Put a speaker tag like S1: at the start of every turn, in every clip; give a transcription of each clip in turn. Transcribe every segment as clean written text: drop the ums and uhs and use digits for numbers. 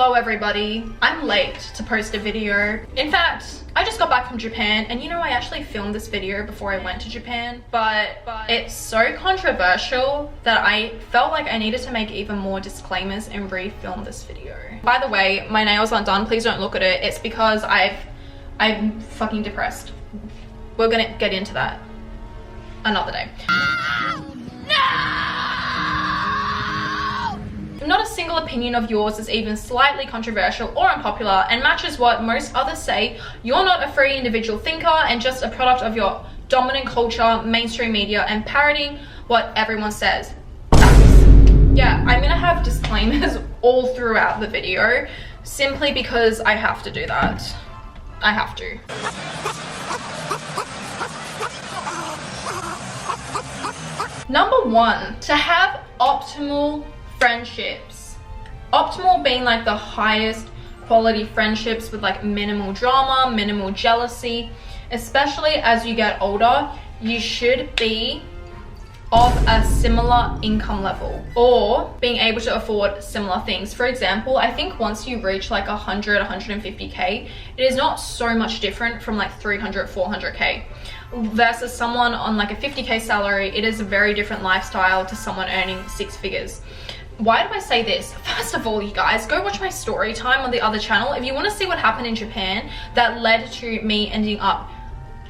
S1: Hello everybody, I'm late to post a video. In fact, I just got back from Japan, and you know I actually filmed this video before I went to Japan, but it's so controversial that I felt like I needed to make even more disclaimers and re-film this video. By the way, my nails aren't done, please don't look at it. It's because I'm fucking depressed. We're gonna get into that another day. Not a single opinion of yours is even slightly controversial or unpopular and matches what most others say. You're not a free individual thinker and just a product of your dominant culture, mainstream media, and parroting what everyone says. Yeah, I'm gonna have disclaimers all throughout the video simply because I have to do that. I have to. Number one, to have optimal friendships. Optimal being like the highest quality friendships with like minimal drama, minimal jealousy. Especially as you get older, you should be of a similar income level or being able to afford similar things. For example, I think once you reach like 150k, it is not so much different from like 300, 400k. Versus someone on like a 50k salary, it is a very different lifestyle to someone earning 6 figures. Why do I say this? First of all, you guys, go watch my story time on the other channel if you want to see what happened in Japan that led to me ending up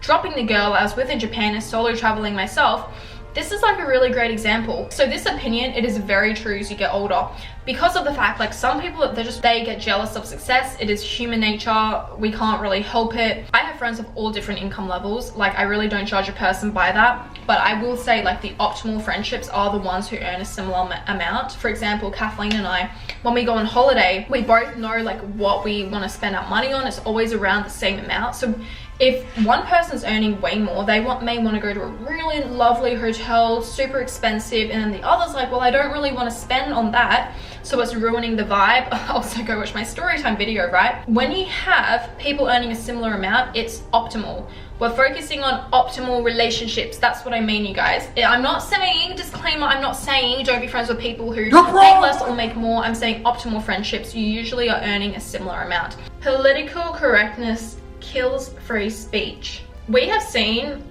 S1: dropping the girl I was with in Japan and solo traveling myself. This is like a really great example. So this opinion, it is very true as you get older because of the fact like some people, they get jealous of success. It is human nature. We can't really help it. I have friends of all different income levels. Like I really don't judge a person by that. But I will say like the optimal friendships are the ones who earn a similar amount. For example, Kathleen and I, when we go on holiday, we both know like what we want to spend our money on. It's always around the same amount. So if one person's earning way more, they may want to go to a really lovely hotel, super expensive, and then the other's like, well, I don't really want to spend on that, so it's ruining the vibe. Also go watch my storytime video, right? When you have people earning a similar amount, it's optimal. We're focusing on optimal relationships. That's what I mean, you guys. I'm not saying, disclaimer, I'm not saying don't be friends with people who make less or make more. I'm saying optimal friendships. You usually are earning a similar amount. Political correctness kills free speech. We have seen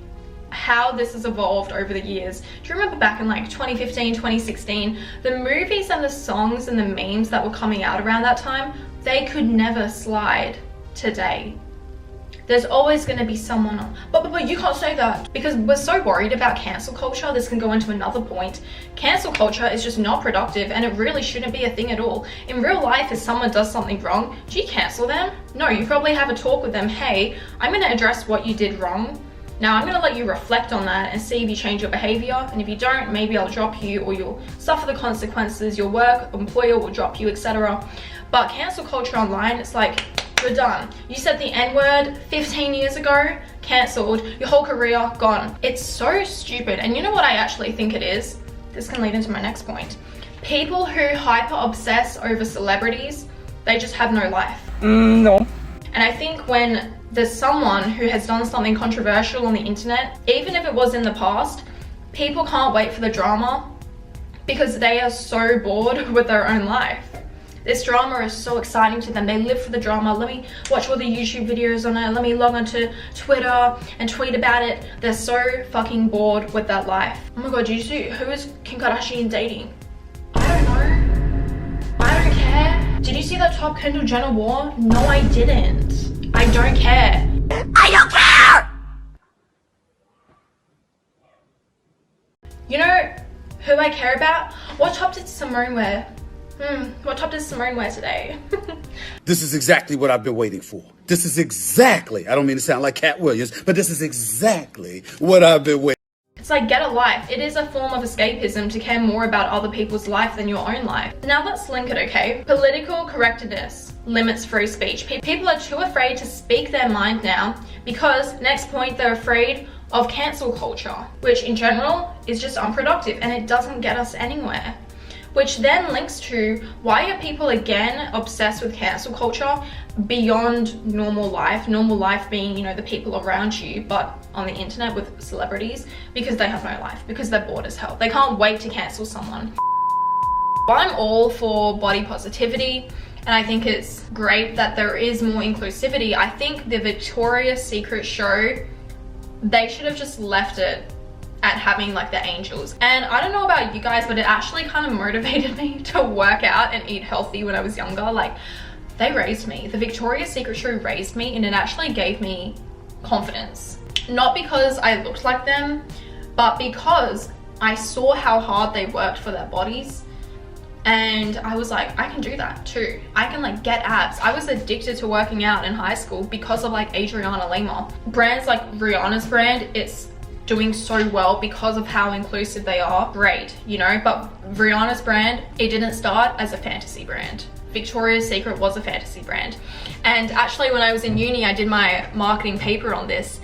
S1: how this has evolved over the years. Do you remember back in like 2015, 2016, the movies and the songs and the memes that were coming out around that time, they could never slide today. There's always going to be someone on, but you can't say that, because we're so worried about cancel culture. This can go into another point. Cancel culture is just not productive and it really shouldn't be a thing at all. In real life, if someone does something wrong, do you cancel them? No, you probably have a talk with them. Hey, I'm going to address what you did wrong. Now I'm going to let you reflect on that and see if you change your behavior. And if you don't, maybe I'll drop you or you'll suffer the consequences. Your work employer will drop you, etc. But cancel culture online, it's like, you're done. You said the N-word 15 years ago, cancelled, your whole career gone. It's so stupid. And you know what I actually think it is? This can lead into my next point. People who hyper obsess over celebrities, they just have no life.
S2: No.
S1: And I think when there's someone who has done something controversial on the internet, even if it was in the past, people can't wait for the drama because they are so bored with their own life. This drama is so exciting to them. They live for the drama. Let me watch all the YouTube videos on it. Let me log onto Twitter and tweet about it. They're so fucking bored with that life. Oh my god, do you see who is Kim Kardashian dating? I don't know. I don't care. Did you see that top Kendall Jenner wore? No, I didn't. I don't care. I don't care! You know who I care about? What top did Simone wear? What top does Simone wear today?
S3: This is exactly what I've been waiting for. This is exactly, I don't mean to sound like Cat Williams, but this is exactly what I've been waiting for.
S1: It's like, get a life. It is a form of escapism to care more about other people's life than your own life. Now let's link it, okay? Political correctness limits free speech. People are too afraid to speak their mind now because, next point, they're afraid of cancel culture, which in general is just unproductive and it doesn't get us anywhere. Which then links to why are people again obsessed with cancel culture beyond normal life being, you know, the people around you, but on the internet with celebrities, because they have no life, because they're bored as hell. They can't wait to cancel someone. I'm all for body positivity. and I think it's great that there is more inclusivity. I think the Victoria's Secret show, they should have just left it at having like the angels. And I don't know about you guys, but it actually kind of motivated me to work out and eat healthy when I was younger. Like, they raised me. The Victoria's Secret show raised me, and it actually gave me confidence. Not because I looked like them, but because I saw how hard they worked for their bodies. And I was like, I can do that too. I can like get abs. I was addicted to working out in high school because of like Adriana Lima. Brands like Rihanna's brand, it's doing so well because of how inclusive they are. Great, you know, but Rihanna's brand, it didn't start as a fantasy brand. Victoria's Secret was a fantasy brand. And actually when I was in uni, I did my marketing paper on this.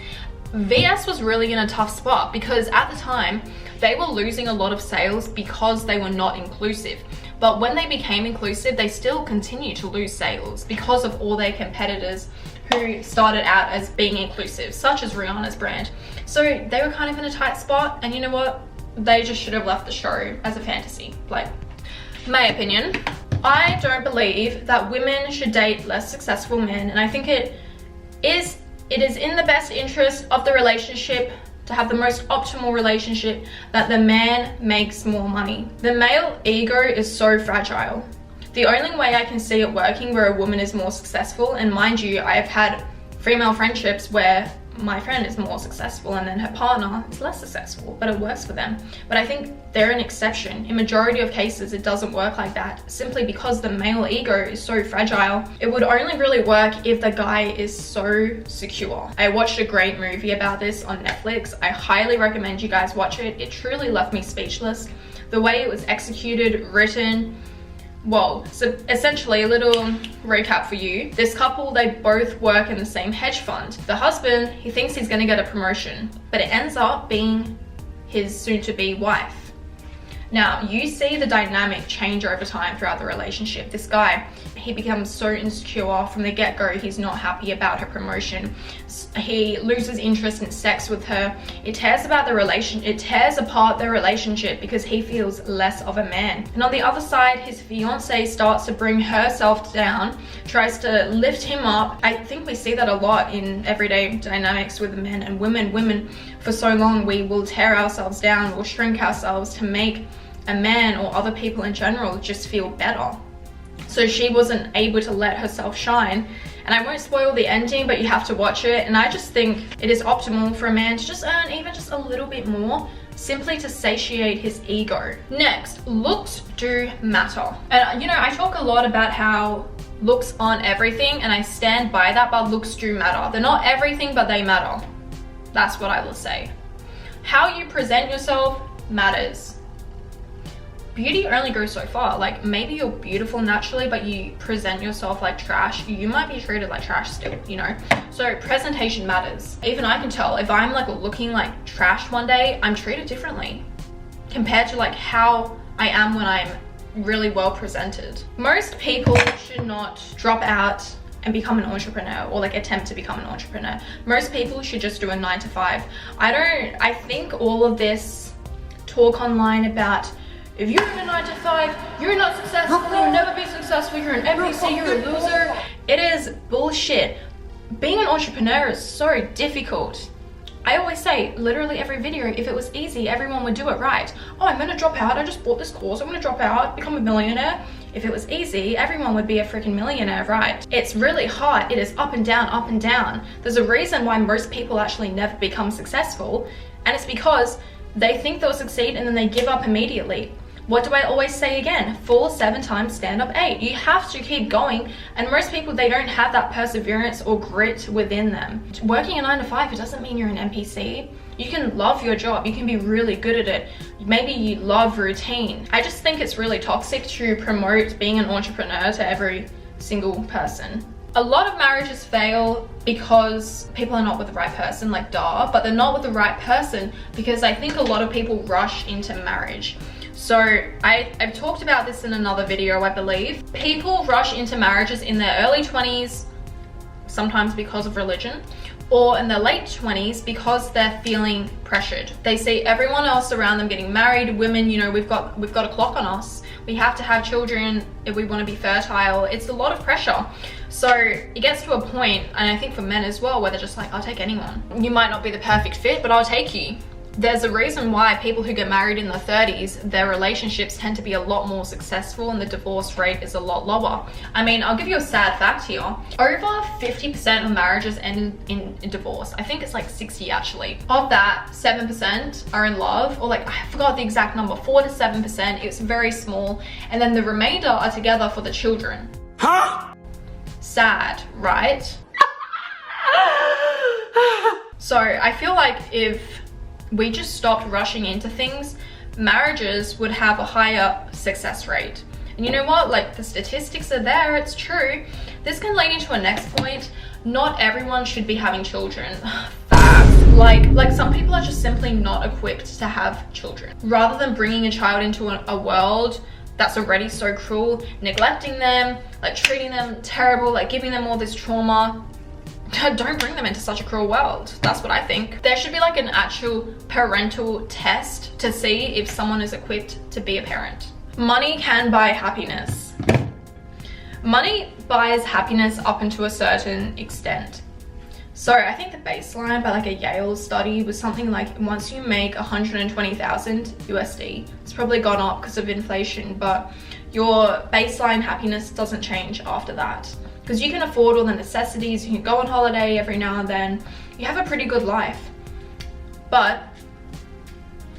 S1: VS was really in a tough spot because at the time, they were losing a lot of sales because they were not inclusive. But when they became inclusive, they still continue to lose sales because of all their competitors who started out as being inclusive, such as Rihanna's brand. So they were kind of in a tight spot, and you know what? They just should have left the show as a fantasy. Like, my opinion, I don't believe that women should date less successful men, and I think it is in the best interest of the relationship to have the most optimal relationship that the man makes more money. The male ego is so fragile. The only way I can see it working where a woman is more successful, and mind you, I have had female friendships where my friend is more successful and then her partner is less successful, but it works for them. But I think they're an exception. In majority of cases, it doesn't work like that, simply because the male ego is so fragile. It would only really work if the guy is so secure. I watched a great movie about this on Netflix. I highly recommend you guys watch it. It truly left me speechless. The way it was executed, written, well, so essentially a little recap for you. This couple, they both work in the same hedge fund. The husband, he thinks he's gonna get a promotion, but it ends up being his soon-to-be wife. Now, you see the dynamic change over time throughout the relationship. This guy, he becomes so insecure from the get-go. He's not happy about her promotion. He loses interest in sex with her. It tears apart their relationship because he feels less of a man. And on the other side, his fiance starts to bring herself down, tries to lift him up. I think we see that a lot in everyday dynamics with men and women. Women, for so long, we will tear ourselves down, we'll shrink ourselves to make a man or other people in general just feel better. So she wasn't able to let herself shine. And I won't spoil the ending, but you have to watch it. And I just think it is optimal for a man to just earn even just a little bit more, simply to satiate his ego. Next, looks do matter. And you know, I talk a lot about how looks aren't everything, and I stand by that, but looks do matter. They're not everything, but they matter. That's what I will say. How you present yourself matters. Beauty only goes so far. Like, maybe you're beautiful naturally, but you present yourself like trash, you might be treated like trash still, you know? So presentation matters. Even I can tell if I'm like looking like trash one day, I'm treated differently compared to like how I am when I'm really well presented. Most people should not drop out and become an entrepreneur, or like attempt to become an entrepreneur. Most people should just do a 9 to 5. I think all of this talk online about if you're in a 9 to 5, you're not successful, you'll never be successful, you're an NPC, you're a loser. It is bullshit. Being an entrepreneur is so difficult. I always say, literally every video, if it was easy, everyone would do it right. Oh, I'm gonna drop out, I just bought this course, I'm gonna drop out, become a millionaire. If it was easy, everyone would be a freaking millionaire, right? It's really hard. It is up and down, up and down. There's a reason why most people actually never become successful, and it's because they think they'll succeed and then they give up immediately. What do I always say again? Fall 7 times, stand up 8. You have to keep going, and most people, they don't have that perseverance or grit within them. Working a 9 to 5, it doesn't mean you're an NPC. You can love your job, you can be really good at it. Maybe you love routine. I just think it's really toxic to promote being an entrepreneur to every single person. A lot of marriages fail because people are not with the right person, like duh, but they're not with the right person because I think a lot of people rush into marriage. So I've talked about this in another video, I believe. People rush into marriages in their early 20s, sometimes because of religion, or in their late 20s because they're feeling pressured. They see everyone else around them getting married. Women, you know, we've got a clock on us. We have to have children if we want to be fertile. It's a lot of pressure. So it gets to a point, and I think for men as well, where they're just like, I'll take anyone. You might not be the perfect fit, but I'll take you. There's a reason why people who get married in their 30s, their relationships tend to be a lot more successful and the divorce rate is a lot lower. I mean, I'll give you a sad fact here. Over 50% of marriages end in divorce. I think it's like 60 actually. Of that, 7% are in love, or like, I forgot the exact number, 4 to 7%. It's very small. And then the remainder are together for the children.
S3: Huh?
S1: Sad, right? So I feel like if we just stopped rushing into things, marriages would have a higher success rate. And you know what? Like, the statistics are there, it's true. This can lead into a next point. Not everyone should be having children. Facts. Like some people are just simply not equipped to have children. Rather than bringing a child into a world that's already so cruel, neglecting them, like treating them terrible, like giving them all this trauma, don't bring them into such a cruel world. That's what I think. There should be like an actual parental test to see if someone is equipped to be a parent. Money can buy happiness. Money buys happiness up into a certain extent. So I think the baseline by like a Yale study was something like, once you make 120,000 USD, it's probably gone up because of inflation, but your baseline happiness doesn't change after that. Because you can afford all the necessities, you can go on holiday every now and then, you have a pretty good life. But,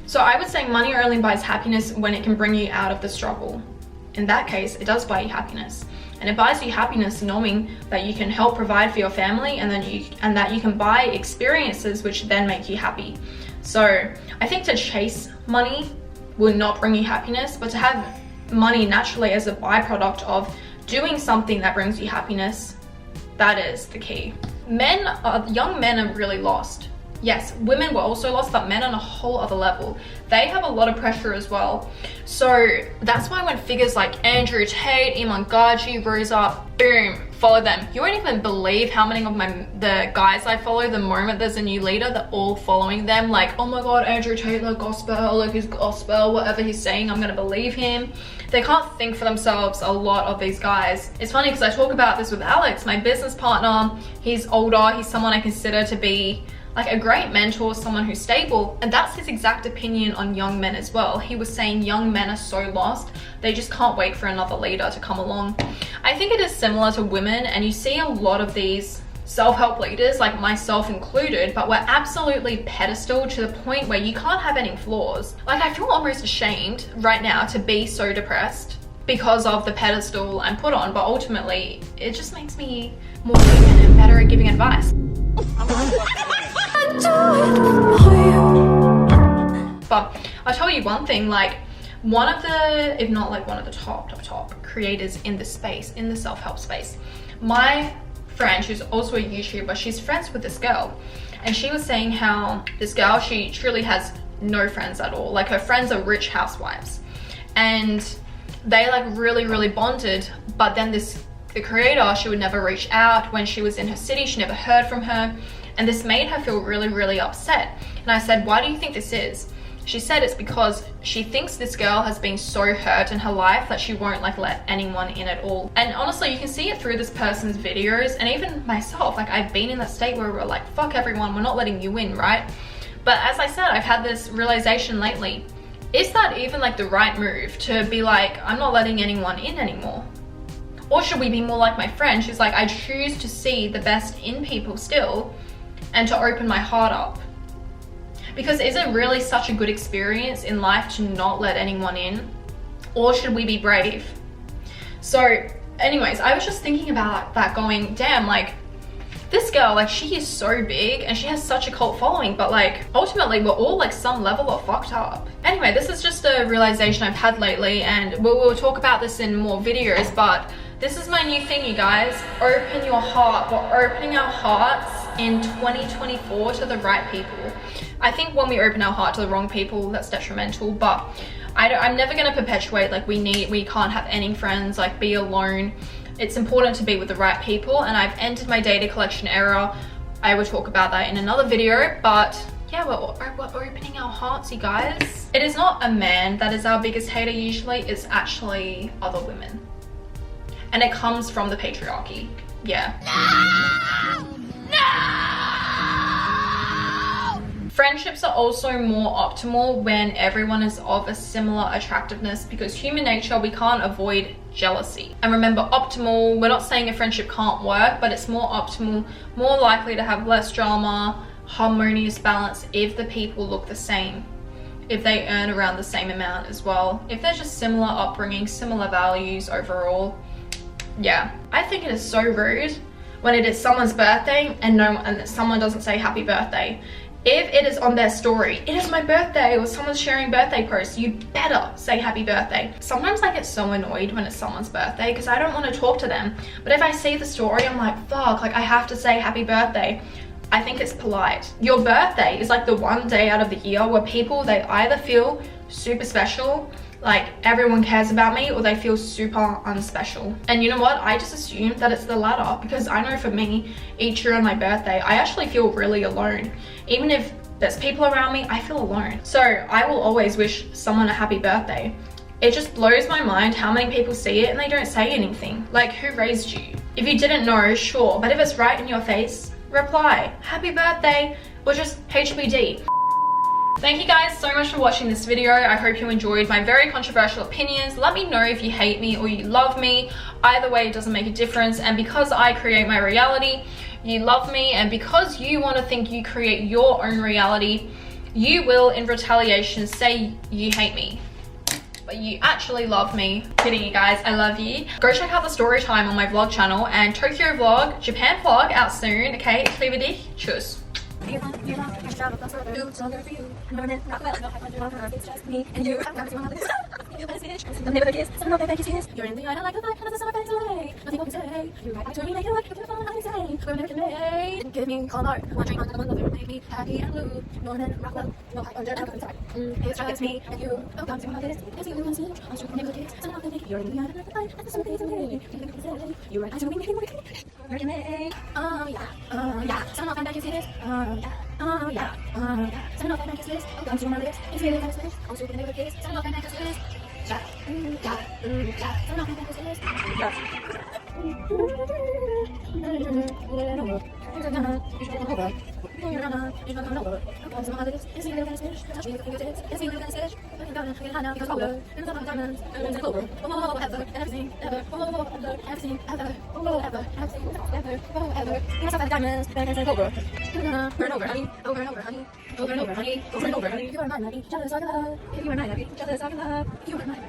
S1: so I would say money only buys happiness when it can bring you out of the struggle. In that case, it does buy you happiness. And it buys you happiness knowing that you can help provide for your family, and that you can buy experiences which then make you happy. So I think to chase money will not bring you happiness, but to have money naturally as a byproduct of doing something that brings you happiness, that is the key. Young men are really lost. Yes, women were also lost, but men on a whole other level. They have a lot of pressure as well. So that's why when figures like Andrew Tate, Iman Gaji rose up, boom, follow them. You won't even believe how many of the guys I follow, the moment there's a new leader, they're all following them. Like, oh my God, Andrew Tate, like gospel, like his gospel, whatever he's saying, I'm gonna believe him. They can't think for themselves, a lot of these guys. It's funny because I talk about this with Alex, my business partner. He's older, he's someone I consider to be like a great mentor, someone who's stable, and that's his exact opinion on young men as well. He was saying young men are so lost, they just can't wait for another leader to come along. I think it is similar to women, and you see a lot of these self-help leaders, like myself included, but we're absolutely pedestaled to the point where you can't have any flaws. Like, I feel almost ashamed right now to be so depressed because of the pedestal I'm put on, but ultimately it just makes me more human and better at giving advice. But I'll tell you one thing, like one of the, if not like one of the top creators in the space, in the self-help space, my friend, who's also a YouTuber, she's friends with this girl, and she was saying how this girl, she truly has no friends at all. Like, her friends are rich housewives, and they like really bonded, but then the creator, she would never reach out. When she was in her city, she never heard from her, and this made her feel really upset. And I said, why do you think this is? She said it's because she thinks this girl has been so hurt in her life that she won't like let anyone in at all. And honestly, you can see it through this person's videos, and even myself, like I've been in that state where we're like, fuck everyone, we're not letting you in, right? But as I said, I've had this realization lately. Is that even like the right move, to be like, I'm not letting anyone in anymore? Or should we be more like my friend? She's like, I choose to see the best in people still, and to open my heart up. Because is it really such a good experience in life to not let anyone in? Or should we be brave? So anyways, I was just thinking about that, going, damn, like this girl, like she is so big and she has such a cult following, but like ultimately we're all like some level of fucked up. Anyway, this is just a realization I've had lately, and we'll talk about this in more videos, but this is my new thing, you guys. Open your heart. We're opening our hearts in 2024 to the right people. I think when we open our heart to the wrong people, that's detrimental, but I'm never gonna perpetuate like we can't have any friends, like be alone. It's important to be with the right people, and I've ended my data collection era. I will talk about that in another video, but yeah, we're opening our hearts, you guys. It is not a man that is our biggest hater usually, it's actually other women. And it comes from the patriarchy. Yeah. No! Friendships are also more optimal when everyone is of a similar attractiveness, because human nature, we can't avoid jealousy. And remember, optimal, we're not saying a friendship can't work, but it's more optimal, more likely to have less drama, harmonious balance if the people look the same, if they earn around the same amount as well, if they're just similar upbringing, similar values overall. Yeah, I think it is so rude when it is someone's birthday and someone doesn't say happy birthday. If it is on their story, it is my birthday, or someone's sharing birthday posts, you better say happy birthday. Sometimes I get so annoyed when it's someone's birthday because I don't want to talk to them. But if I see the story, I'm like, fuck, like I have to say happy birthday. I think it's polite. Your birthday is like the one day out of the year where people, they either feel super special, like everyone cares about me, or they feel super unspecial. And you know what? I just assume that it's the latter, because I know for me, each year on my birthday, I actually feel really alone. Even if there's people around me, I feel alone. So I will always wish someone a happy birthday. It just blows my mind how many people see it and they don't say anything. Like, who raised you? If you didn't know, sure, but if it's right in your face, reply, happy birthday, or just HBD. Thank you guys so much for watching this video. I hope you enjoyed my very controversial opinions. Let me know if you hate me or you love me. Either way, it doesn't make a difference. And because I create my reality, you love me. And because you want to think you create your own reality, you will, in retaliation, say you hate me. But you actually love me. Kidding, you guys, I love you. Go check out the story time on my vlog channel, and Tokyo vlog, Japan vlog out soon, okay? Ich liebe dich. Tschüss. You are my